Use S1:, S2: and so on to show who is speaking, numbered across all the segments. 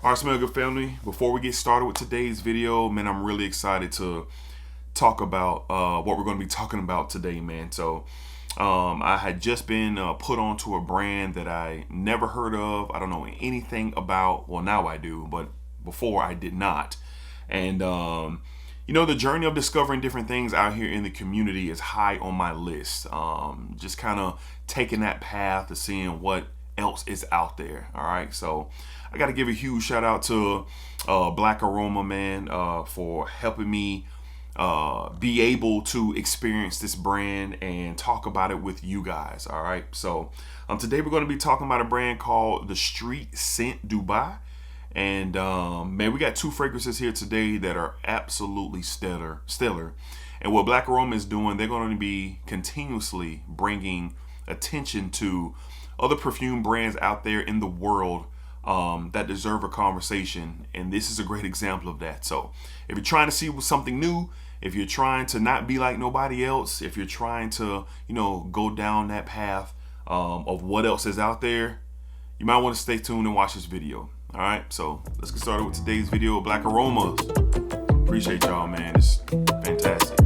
S1: All right, Smell Good family, before we get started with today's video, man, I'm really excited to talk about what we're going to be talking about today, man. So I had just been put onto a brand that I never heard of. I don't know anything about. Well, now I do, but before I did not. And you know, the journey of discovering different things out here in the community is high on my list. Just kind of taking that path to seeing what else is out there. All right, so I got to give a huge shout out to Black Aroma, man, for helping me be able to experience this brand and talk about it with you guys. All right, so today we're going to be talking about a brand called the Street Scent Dubai. And man, we got two fragrances here today that are absolutely stellar. And what Black Aroma is doing, they're going to be continuously bringing attention to other perfume brands out there in the world that deserve a conversation. And this is a great example of that. So if you're trying to see something new, if you're trying to not be like nobody else, if you're trying to, you know, go down that path of what else is out there, you might want to stay tuned and watch this video. All right, so let's get started with today's video of Black Aromas. Appreciate y'all, man. It's fantastic.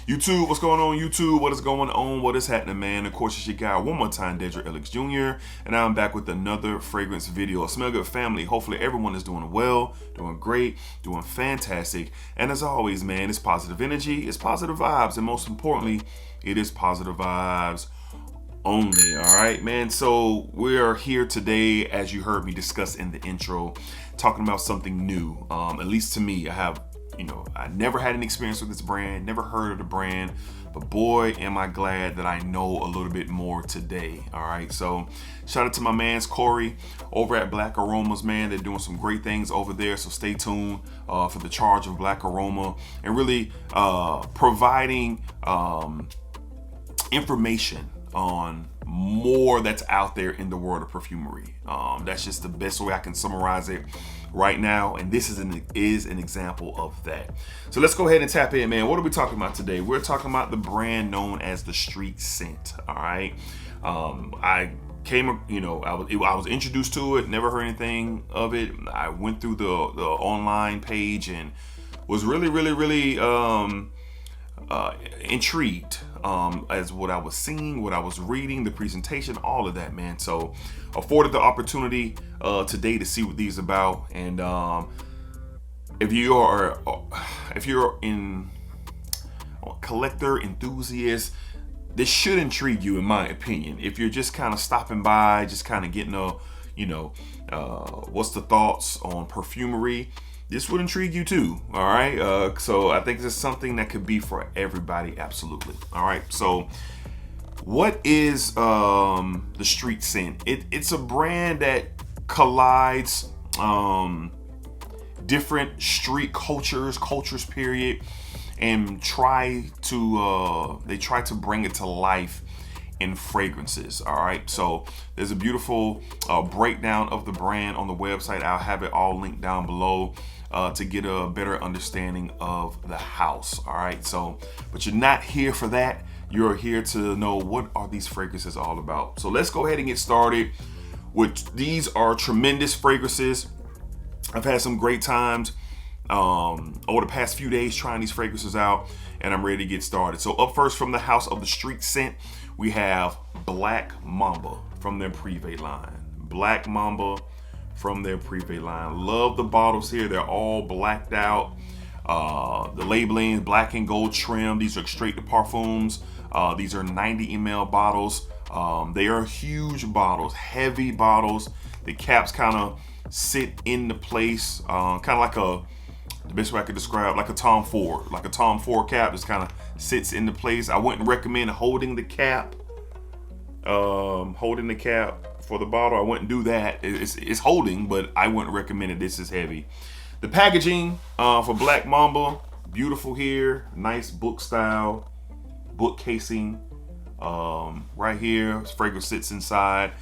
S1: YouTube, what's going on, YouTube? What is going on? What is happening, man? Of course, it's your guy one more time, DEDRICKHICKSJR, and I'm back with another fragrance video. Smell Good family. Hopefully everyone is doing well, doing great, doing fantastic. And as always, man, it's positive energy, it's positive vibes, and most importantly, it is positive vibes only. All right, man. So we are here today, as you heard me discuss in the intro, talking about something new. At least to me, I never had an experience with this brand, never heard of the brand, but boy, am I glad that I know a little bit more today. All right, so shout out to my man's Corey over at Black Aromas, man. They're doing some great things over there, so stay tuned for the charge of Black Aroma and really providing information on more that's out there in the world of perfumery. That's just the best way I can summarize it right now, and this is an example of that. So let's go ahead and tap in, man. What are we talking about today? We're talking about the brand known as the Street Scent. All right, I was introduced to it, never heard anything of it. I went through the online page and was really intrigued as what I was seeing, what I was reading, the presentation, all of that, man. So afforded the opportunity today to see what these about. And if you're in collector enthusiast, this should intrigue you, in my opinion. If you're just kind of stopping by, just kind of getting what's the thoughts on perfumery, this would intrigue you too. All right, so I think this is something that could be for everybody. Absolutely. All right, so what is the Street Scent? It's a brand that collides different street cultures period, and try to bring it to life in fragrances. All right, so there's a beautiful breakdown of the brand on the website. I'll have it all linked down below to get a better understanding of the house. All right, so but you're not here for that. You're here to know what are these fragrances all about. So let's go ahead and get started with these. Are tremendous fragrances. I've had some great times over the past few days trying these fragrances out, and I'm ready to get started. So up first, from the house of the Street Scent, we have Black Mamba from their Privé line. Black Mamba from their Privé line. Love the bottles here. They're all blacked out. The labeling, black and gold trim. These are straight to parfums. These are 90 ml bottles. They are huge bottles, heavy bottles. The caps kind of sit into place, kind of like the best way I could describe, like a Tom Ford. Like a Tom Ford cap just kind of sits into place. I wouldn't recommend holding the cap for the bottle. I wouldn't do that. It's holding, but I wouldn't recommend it. This is heavy. The packaging for Black Mamba, beautiful here. Nice book style, book casing. Right here, this fragrance sits inside.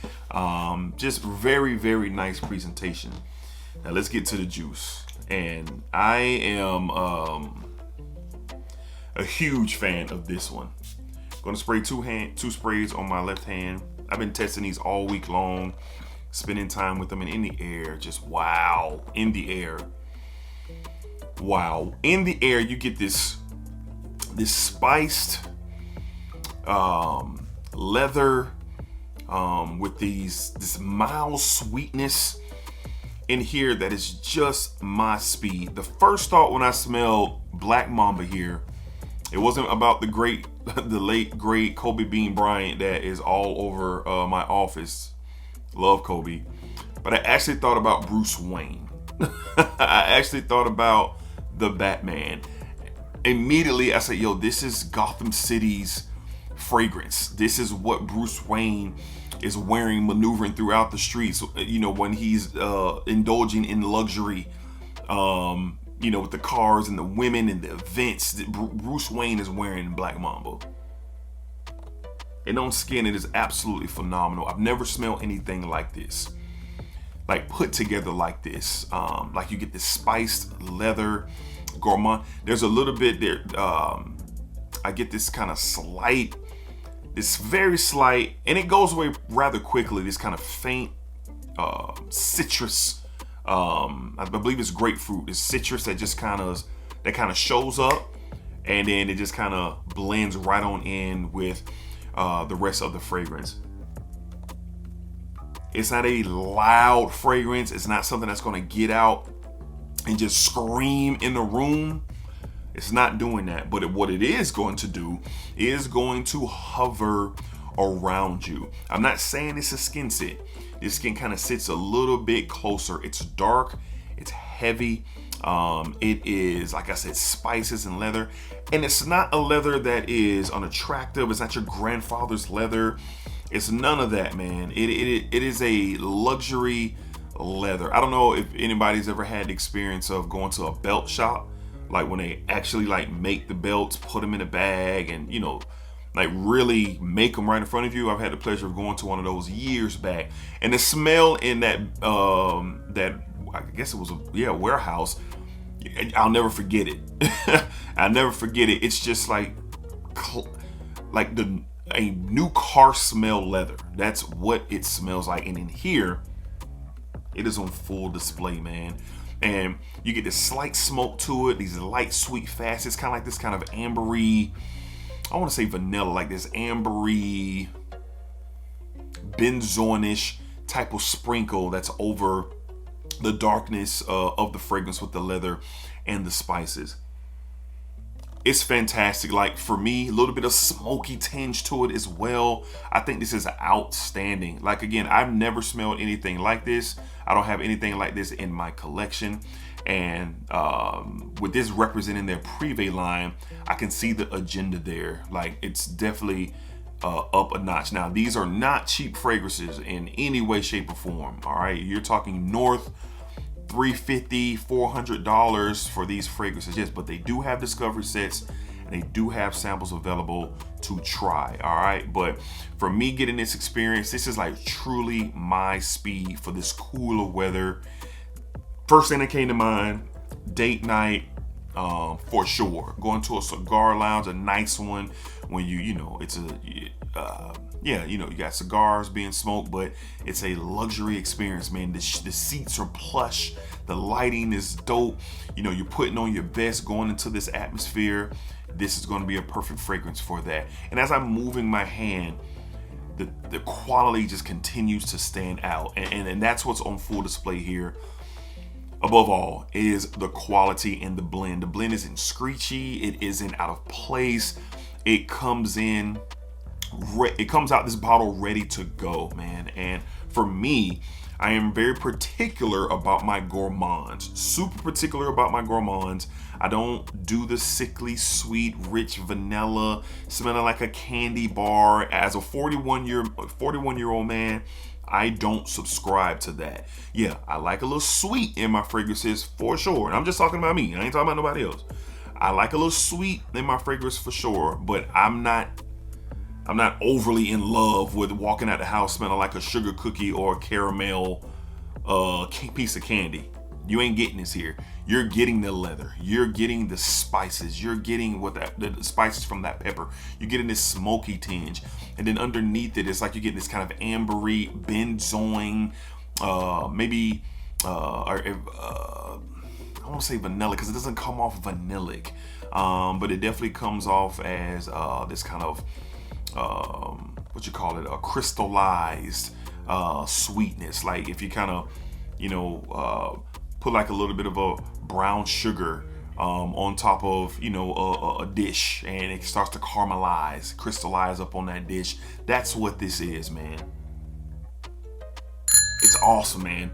S1: Just very nice presentation. Now let's get to the juice. And I am a huge fan of this one. Gonna spray two sprays on my left hand. I've been testing these all week long, spending time with them, and in the air, just wow. In the air, wow. In the air, you get this spiced leather with this mild sweetness in here that is just my speed. The first thought when I smelled Black Mamba here, it wasn't about the late great Kobe Bean Bryant that is all over my office. Love Kobe. But I actually thought about Bruce Wayne. I actually thought about the Batman. Immediately I said, yo, this is Gotham City's fragrance. This is what Bruce Wayne is wearing, maneuvering throughout the streets, you know, when he's indulging in luxury, you know, with the cars and the women and the events. Bruce Wayne is wearing Black Mamba. And on skin, it is absolutely phenomenal. I've never smelled anything like this, like put together like this. Like you get this spiced leather, gourmand. There's a little bit there. I get this kind of slight, this very slight, and it goes away rather quickly. This kind of faint citrus. I believe it's grapefruit. It's citrus that just kind of shows up, and then it just kind of blends right on in with the rest of the fragrance. It's not a loud fragrance. It's not something that's going to get out and just scream in the room. It's not doing that. But what it is going to do is going to hover around you. I'm not saying it's a skin sit. This skin kind of sits a little bit closer. It's dark. It's heavy. It is, like I said, spices and leather. And it's not a leather that is unattractive. It's not your grandfather's leather. It's none of that, man. It is a luxury leather. I don't know if anybody's ever had the experience of going to a belt shop, like when they actually like make the belts, put them in a bag, and you know, like really make them right in front of you. I've had the pleasure of going to one of those years back, and the smell in that I guess it was a warehouse. I'll never forget it. I'll never forget it. It's just like a new car smell leather. That's what it smells like. And in here, it is on full display, man. And you get this slight smoke to it, these light sweet facets, kind of like this kind of ambery, I want to say vanilla, like this ambery, benzoin-ish type of sprinkle that's over the darkness of the fragrance with the leather and the spices. It's fantastic. Like for me, a little bit of smoky tinge to it as well. I think this is outstanding. Like again, I've never smelled anything like this. I don't have anything like this in my collection. And with this representing their Privé line, I can see the agenda there. Like it's definitely up a notch. Now, these are not cheap fragrances in any way, shape, or form. All right, you're talking north $350, $400 for these fragrances. Yes, but they do have discovery sets and they do have samples available to try. All right, but for me getting this experience, this is like truly my speed for this cooler weather. First thing that came to mind, date night, for sure. Going to a cigar lounge, a nice one, when you know, it's a, you know, you got cigars being smoked, but it's a luxury experience, man. The seats are plush. The lighting is dope. You know, you're putting on your best going into this atmosphere. This is going to be a perfect fragrance for that. And as I'm moving my hand, the quality just continues to stand out. And that's what's on full display here. Above all is the quality and the blend. The blend isn't screechy. It isn't out of place. It comes out this bottle ready to go, man. And for me, I am very particular about my gourmands. Super particular about my gourmands. I don't do the sickly sweet, rich vanilla, smelling like a candy bar. As a 41-year-old man, I don't subscribe to that. Yeah, I like a little sweet in my fragrances for sure. And I'm just talking about me. I ain't talking about nobody else. I like a little sweet in my fragrance for sure, but I'm not overly in love with walking out the house smelling like a sugar cookie or a caramel piece of candy. You ain't getting this here. You're getting the leather. You're getting the spices. You're getting the spices from that pepper. You're getting this smoky tinge. And then underneath it, it's like you're getting this kind of ambery, benzoin, maybe, I won't say vanilla because it doesn't come off vanillic. But it definitely comes off as this kind of, what you call it, a crystallized sweetness. Like if you kind of, put like a little bit of a brown sugar on top of, a dish, and it starts to caramelize, crystallize up on that dish. That's what this is, man. It's awesome, man.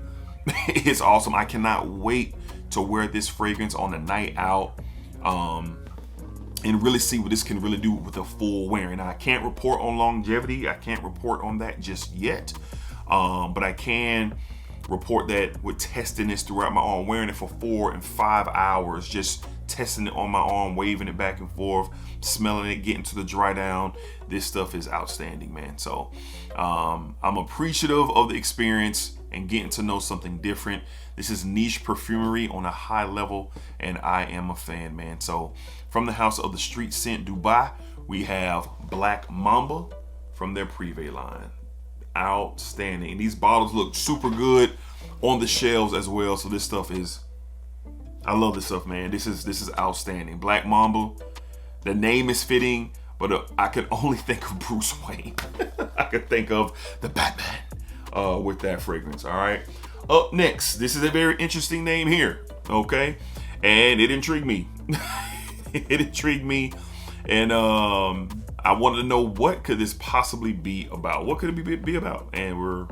S1: It's awesome. I cannot wait to wear this fragrance on a night out and really see what this can really do with a full wearing. Now, I can't report on longevity. I can't report on that just yet, but I can report that with testing this throughout my arm, wearing it for 4 and 5 hours, just testing it on my arm, waving it back and forth, smelling it, getting to the dry down. This stuff is outstanding, man. So I'm appreciative of the experience and getting to know something different. This is niche perfumery on a high level, and I am a fan, man. So from the house of the street scent Dubai, we have Black Mamba from their Privé line. Outstanding. These bottles look super good on the shelves as well. So this stuff is, I love this stuff, man. This is outstanding. Black Mamba, the name is fitting, but I could only think of Bruce Wayne. I could think of the Batman with that fragrance. All right. Up next, this is a very interesting name here. Okay, and it intrigued me. It intrigued me, and I wanted to know, what could this possibly be about? What could it be about? And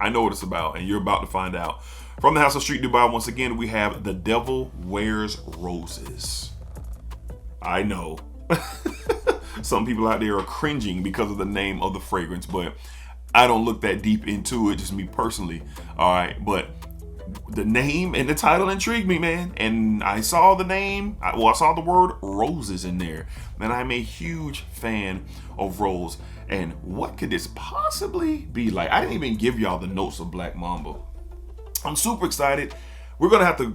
S1: I know what it's about, and you're about to find out. From the house of Street Dubai, once again, we have The Devil Wears Roses. I know some people out there are cringing because of the name of the fragrance, but I don't look that deep into it, just me personally. All right, but the name and the title intrigued me, man. And I saw the name, I saw the word roses in there. Man, I'm a huge fan of rose. And what could this possibly be like? I didn't even give y'all the notes of Black Mamba. I'm super excited. We're gonna have to,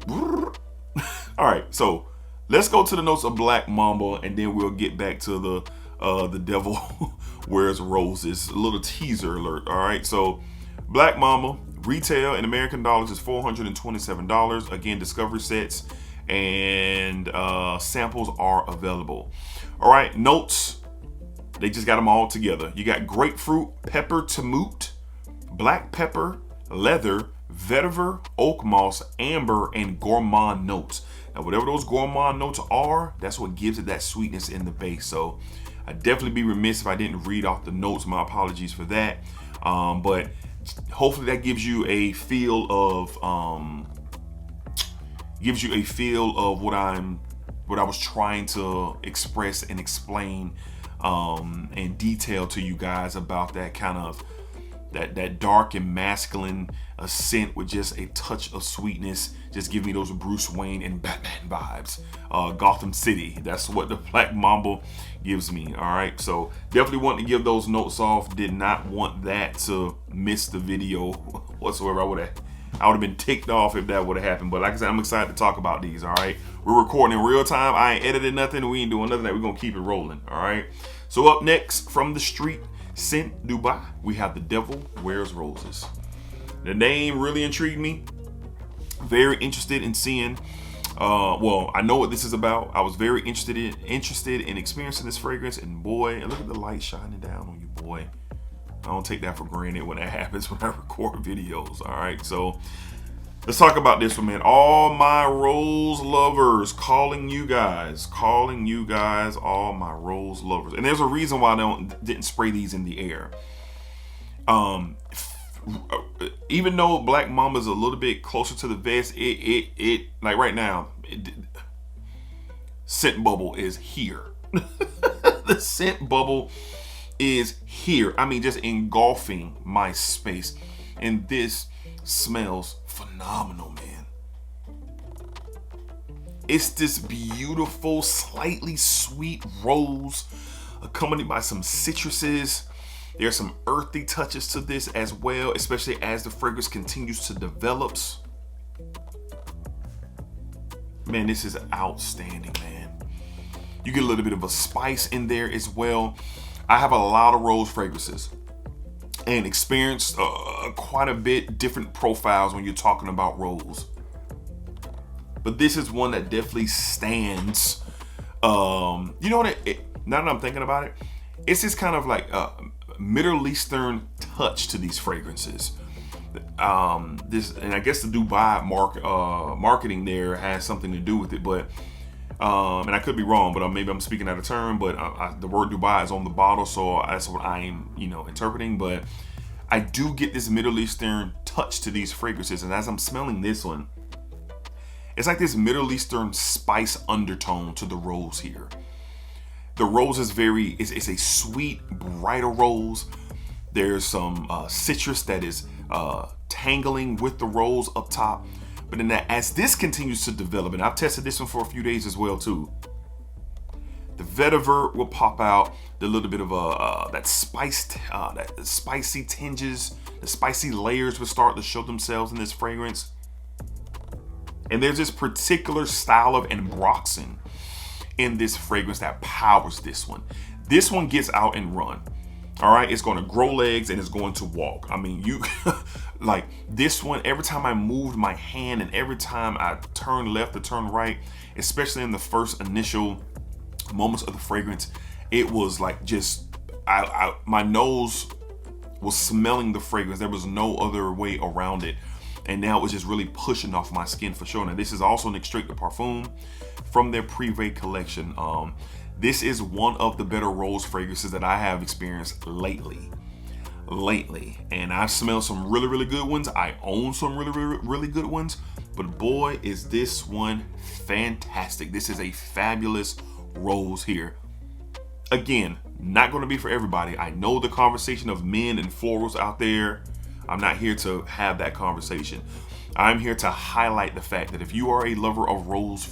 S1: all right, so let's go to the notes of Black Mamba, and then we'll get back to the Devil Wears Roses. A little teaser alert. All right, so Black Mamba retail in American dollars is $427. Again, discovery sets and samples are available. All right, notes, they just got them all together. You got grapefruit, pepper tamut, black pepper, leather, vetiver, oak moss, amber, and gourmand notes. Now, whatever those gourmand notes are, that's what gives it that sweetness in the base. So I'd definitely be remiss if I didn't read off the notes. My apologies for that. But hopefully that gives you a feel of what I was trying to express and explain and detail to you guys about that kind of that dark and masculine scent with just a touch of sweetness. Just give me those Bruce Wayne and Batman vibes. Gotham City, that's what the Black Mamba gives me. All right, so definitely want to give those notes off. Did not want that to miss the video whatsoever. I would have been ticked off if that would have happened. But like I said, I'm excited to talk about these. All right, we're recording in real time. I ain't edited nothing. We ain't doing nothing. We're gonna keep it rolling. All right, so up next, from the street scent Dubai, we have The Devil Wears Roses. The name really intrigued me. Very interested in seeing, well, I know what this is about. I was very interested in experiencing this fragrance, and boy, look at the light shining down on you, boy. I don't take that for granted when that happens when I record videos. All right, so let's talk about this one, man. All my rose lovers, calling you guys, all my rose lovers. And there's a reason why I didn't spray these in the air. Even though Black Mamba is a little bit closer to the vest, it like right now, scent bubble is here. The scent bubble is here. I mean, just engulfing my space, and this smells phenomenal, man. It's this beautiful, slightly sweet rose accompanied by some citruses. There's some earthy touches to this as well, especially as the fragrance continues to develop. Man, this is outstanding, man. You get a little bit of a spice in there as well. I have a lot of rose fragrances and experienced quite a bit different profiles when you're talking about rose. But this is one that definitely stands. You know what? Now that I'm thinking about it, it's this kind of like Middle Eastern touch to these fragrances. This, and I guess the Dubai marketing there has something to do with it, but and I could be wrong, but maybe I'm speaking out of turn, but the word Dubai is on the bottle, so that's what I'm interpreting. But I do get this Middle Eastern touch to these fragrances, and as I'm smelling this one, it's like this Middle Eastern spice undertone to the rose here. The rose is it's a sweet, brighter rose. There's some citrus that is tangling with the rose up top. But then as this continues to develop, and I've tested this one for a few days as well too, the vetiver will pop out, the little bit of that spicy tinges, the spicy layers will start to show themselves in this fragrance. And there's this particular style of ambroxan in this fragrance that powers this one. This one gets out and run. All right, it's going to grow legs and it's going to walk. I mean, you like this one, every time I moved my hand and every time I turned left or turned right, especially in the first initial moments of the fragrance, it was like just, my nose was smelling the fragrance. There was no other way around it. And now it was just really pushing off my skin for sure. Now this is also an extrait de parfum from their Privé collection. This is one of the better rose fragrances that I have experienced lately. And I've smelled some really, really good ones. I own some really, really, really good ones. But boy, is this one fantastic. This is a fabulous rose here. Again, not going to be for everybody. I know the conversation of men and florals out there. I'm not here to have that conversation. I'm here to highlight the fact that if you are a lover of rose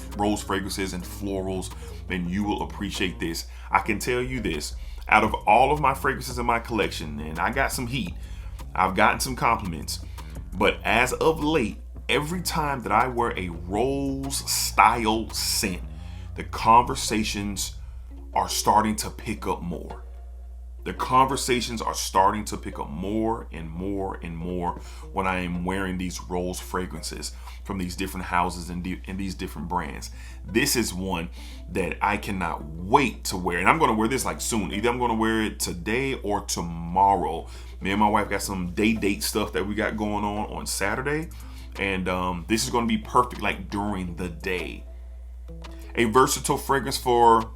S1: fragrances and florals, then you will appreciate this. I can tell you this, out of all of my fragrances in my collection, and I got some heat, I've gotten some compliments, but as of late, every time that I wear a rose style scent, the conversations are starting to pick up more. The conversations are starting to pick up more and more and more when I am wearing these rose fragrances from these different houses and these different brands. This is one that I cannot wait to wear. And I'm going to wear this like soon. Either I'm going to wear it today or tomorrow. Me and my wife got some date stuff that we got going on Saturday. And this is going to be perfect like during the day. A versatile fragrance for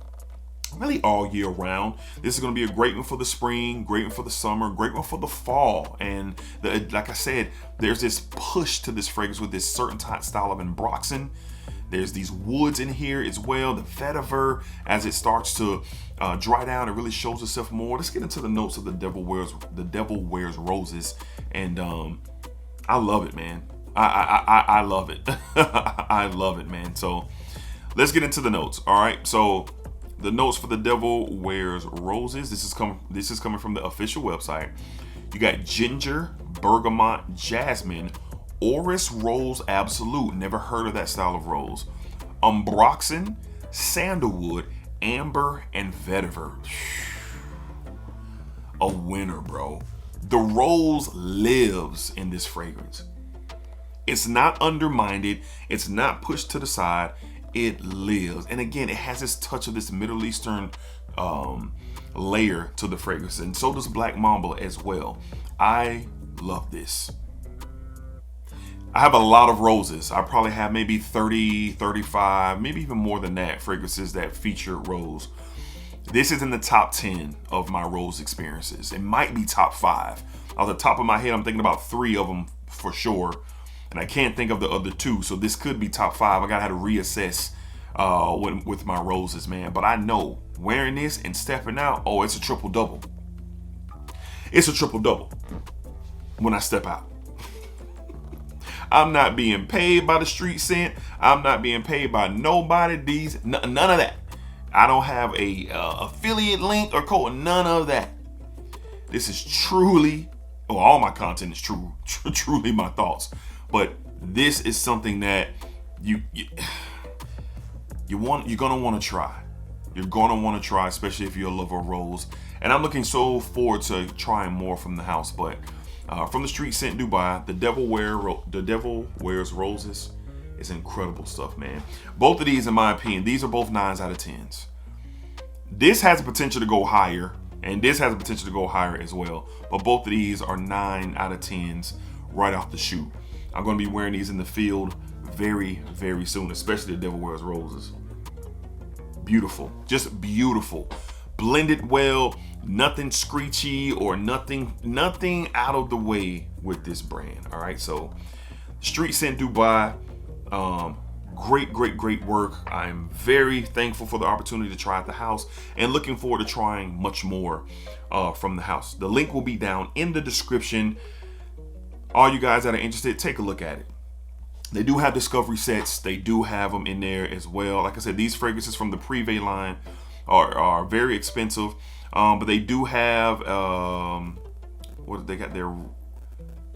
S1: really all year round. This is going to be a great one for the spring, great one for the summer, great one for the fall. And like I said, there's this push to this fragrance with this certain style of ambroxan. There's these woods in here as well. The vetiver, as it starts to dry down, it really shows itself more. Let's get into the notes of the Devil Wears Roses. And I love it, man. I love it. I love it, man. So let's get into the notes. All right. So the notes for the Devil Wears Roses. This is coming from the official website. You got ginger, bergamot, jasmine, orris rose absolute. Never heard of that style of rose. Ambroxan, sandalwood, amber, and vetiver. A winner, bro. The rose lives in this fragrance. It's not undermined. It's not pushed to the side. It lives. And again, it has this touch of this Middle Eastern layer to the fragrance. And so does Black Mamba as well. I love this. I have a lot of roses. I probably have maybe 30, 35, maybe even more than that fragrances that feature rose. This is in the top 10 of my rose experiences. It might be top 5. Off the top of my head, I'm thinking about 3 of them for sure. And I can't think of the other 2, so this could be top 5. I gotta have to reassess with my roses, man. But I know wearing this and stepping out, oh, it's a triple double. It's a triple double when I step out. I'm not being paid by the street scent. I'm not being paid by nobody. None of that. I don't have a affiliate link or code. None of that. This is truly, well, all my content is truly my thoughts. But this is something that you're gonna want to try. You're gonna want to try, especially if you're a lover of rose. And I'm looking so forward to trying more from the house. But from the Street Scent Dubai, the Devil Wears Roses is incredible stuff, man. Both of these, in my opinion, these are both 9s out of 10s. This has the potential to go higher, and this has the potential to go higher as well. But both of these are 9 out of 10s right off the shoot. I'm going to be wearing these in the field very, very soon, especially the Devil Wears Roses. Beautiful, just beautiful. Blended well, nothing screechy or nothing out of the way with this brand. All right, so Street Scent Dubai, great work. I'm very thankful for the opportunity to try at the house and looking forward to trying much more from the house. The link will be down in the description. All you guys that are interested, take a look at it. They do have discovery sets. They do have them in there as well. Like I said, these fragrances from the Privé line are very expensive, but they do have what they got there.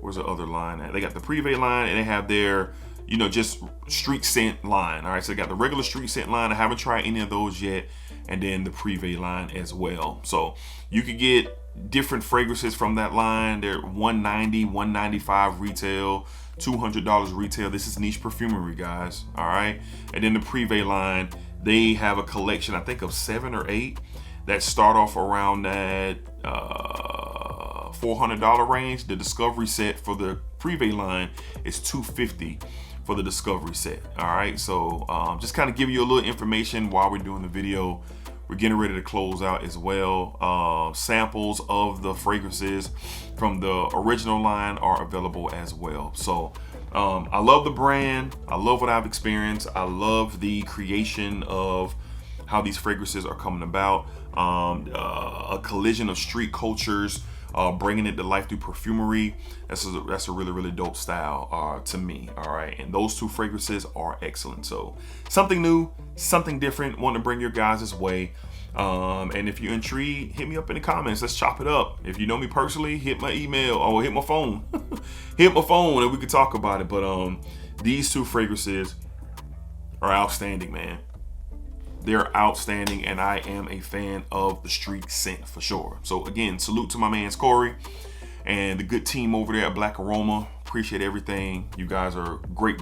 S1: Where's the other line at? They got the Privé line, and they have their, you know, just street scent line. All right, so they got the regular street scent line. I haven't tried any of those yet, and then the Privé line as well. So you could get different fragrances from that line. They're $190, $195 retail, $200 retail. This is niche perfumery, guys. All right, and then the Privé line, they have a collection, I think, of 7 or 8 that start off around that $400 range. The discovery set for the Privé line is $250 for the discovery set. All right, so just kind of give you a little information while we're doing the video. We're getting ready to close out as well. Samples of the fragrances from the original line are available as well. So I love the brand. I love what I've experienced. I love the creation of how these fragrances are coming about. A collision of street cultures, bringing it to life through perfumery. That's a really dope style to me. All right, and those 2 fragrances are excellent. So something new, something different, want to bring your guys' way. And if you're intrigued, hit me up in the comments. Let's chop it up. If you know me personally, hit my email or hit my phone. Hit my phone and we can talk about it. But these 2 fragrances are outstanding, man. They're outstanding, and I am a fan of the Street Scent for sure. So again, salute to my man Corey and the good team over there at Black Aroma. Appreciate everything. You guys are great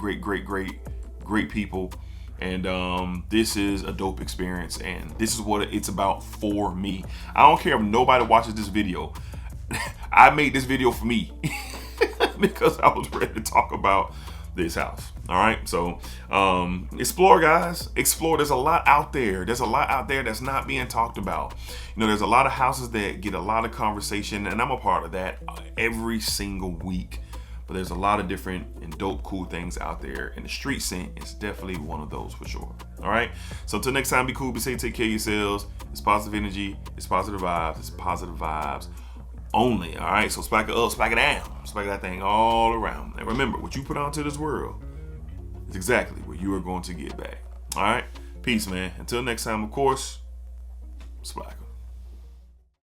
S1: people. And this is a dope experience, and this is what it's about for me. I don't care if nobody watches this video. I made this video for me because I was ready to talk about this house. All right, so explore, guys. Explore. There's a lot out there. There's a lot out there that's not being talked about. You know, there's a lot of houses that get a lot of conversation, and I'm a part of that every single week. But there's a lot of different and dope, cool things out there, and the Street Scent is definitely one of those for sure. All right, so until next time, be cool, be safe, take care of yourselves. It's positive energy, it's positive vibes, it's positive vibes only. All right, so spike it up, spike it down, spike that thing all around. And remember, what you put onto this world is exactly what you are going to get back. All right, peace, man. Until next time, of course, spike 'em.